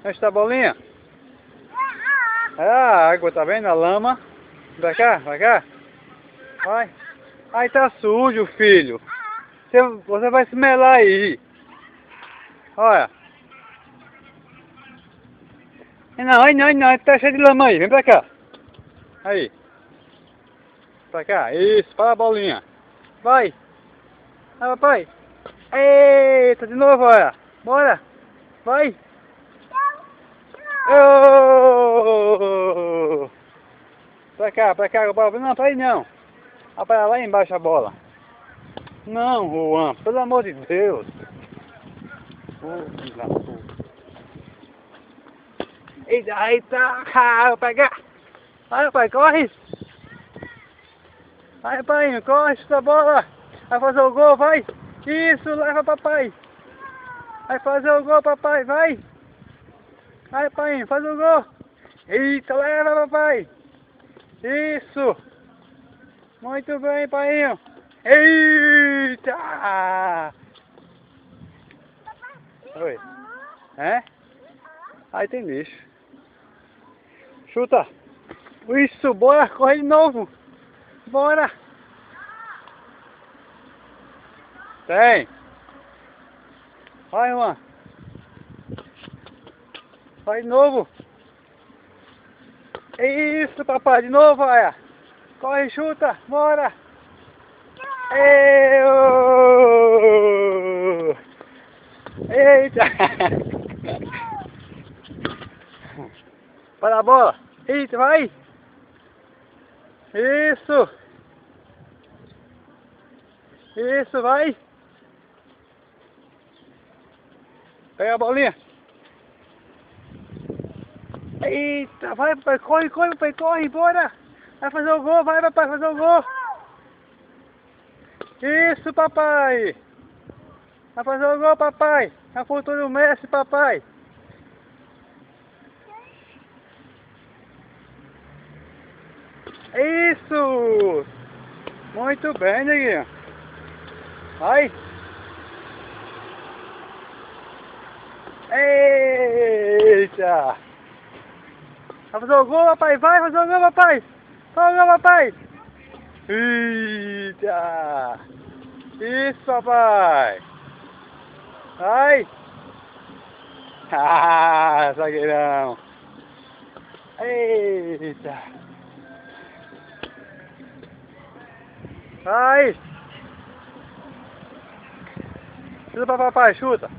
Onde está a bolinha? É a água, tá vendo? A lama. Vai cá, vai cá. Vai. Aí tá sujo, filho. Você vai se melar aí. Olha. Não, não, tá cheio de lama aí. Vem pra cá. Aí. Pra cá. Isso, para a bolinha. Vai. Vai, papai. Eita, de novo, olha. Bora. Vai. Oh! Pra cá, bola. Não, pra aí não. Vai pra lá embaixo a bola. Não, Juan, pelo amor de Deus. Eita, vou pegar. Vai, pai, corre. Vai, pai, corre, chuta a bola. Vai fazer o gol, vai. Isso, leva, papai. Vai fazer o gol, papai, vai. Vai, pai, faz o gol. Eita, leva, papai. Isso. Muito bem, pai. Eita. Oi. É? Aí tem lixo. Chuta. Isso, bora, corre de novo. Bora. Tem. Vai, Juan. Vai de novo. Isso, papai, de novo, olha. Corre, chuta, bora. Eita. Para a bola. Eita, vai. Isso. Isso, vai. Pega a bolinha. Eita, vai, papai, corre, papai, corre, bora. Vai fazer o gol, vai, papai, fazer o gol. Isso, papai. Vai fazer o gol, papai. É o futuro Messi, papai. Isso. Muito bem, neguinho. Vai. Eita. Vai fazer o gol, papai. Vai fazer o gol, papai. Faz o gol, papai. Eita. Isso, papai. Vai. Ah, zagueirão. Eita. Vai. Chuta pra papai, chuta.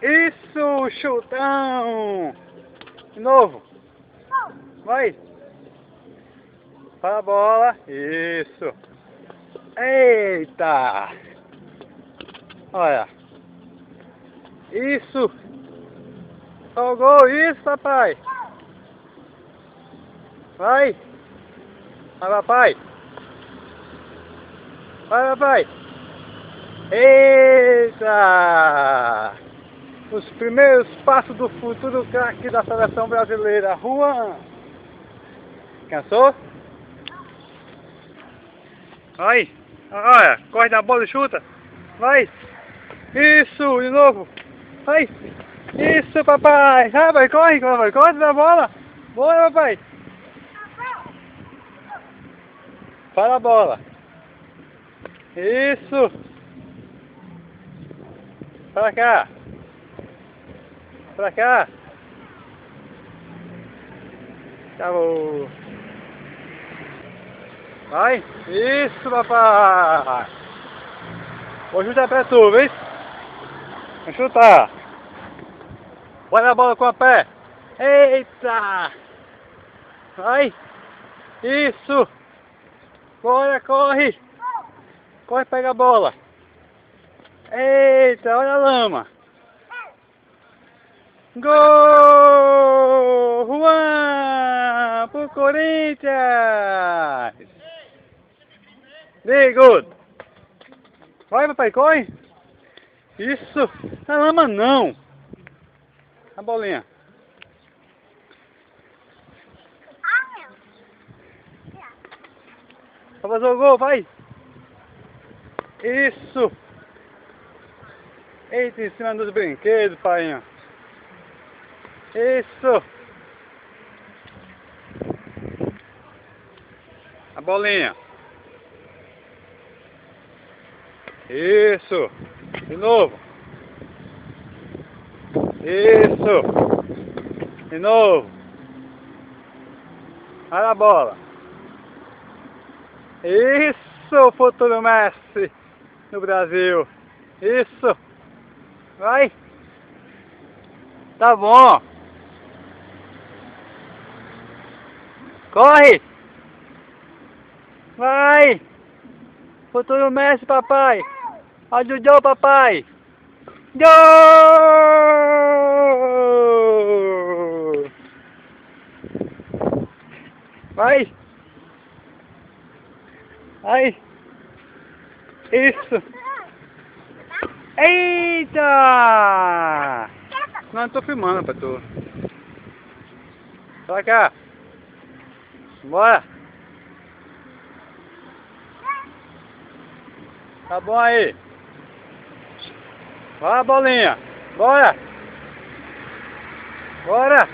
Isso, chutão. De novo. Vai. Para a bola. Isso. Eita. Olha. Isso. Só o gol. Isso, papai. Vai. Vai, papai. Vai, papai. Eita. Os primeiros passos do futuro craque da seleção brasileira, Juan. Cansou? Vai. Olha, corre na bola e chuta. Vai. Isso, de novo. Vai. Isso, papai. Ah, vai, corre, papai. Corre na bola. Bora, papai. Para a bola. Isso. Para cá. Pra cá. Acabou. Vai. Isso, papai. Vou chutar pra tu, viu? Vou chutar. Bora a bola com a pé. Eita. Vai. Isso. Bora, corre. Corre, pega a bola. Eita, olha a lama. Gol! Juan! Pro Corinthians! Very good! Vai, papai, corre! Isso! A lama não! A bolinha! Vai fazer o gol, vai! Isso! Eita, em cima dos brinquedos, pai. Isso. A bolinha. Isso. De novo. Isso. De novo. Olha a bola. Isso, futuro mestre no Brasil. Isso. Vai. Tá bom. Corre. Vai. Futuro mestre, papai. Ajudou, papai. Gol! Vai. Vai. Isso. Eita! Não tô filmando pra tu. Pra cá. Bora. Tá bom aí. Bora, bolinha. Bora. Bora.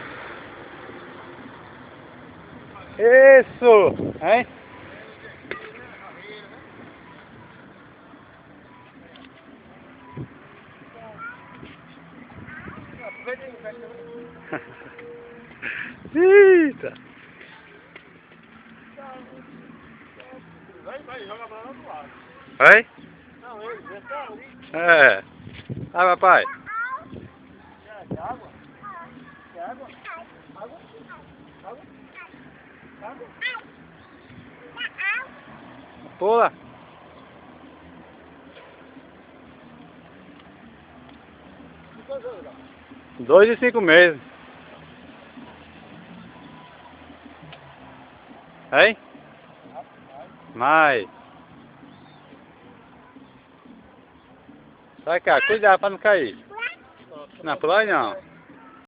Isso. Hein? Eita! Vai, joga a bola lá do lado. Vai? Não, ele tá ali. É. Ah, papai. Quer água? Quer água? Água? Água? Água? Pula. Quantos anos, cara? 2 e 5 meses. Hein? Mais. Sai cá, cuidado pra não cair. Não, pular não.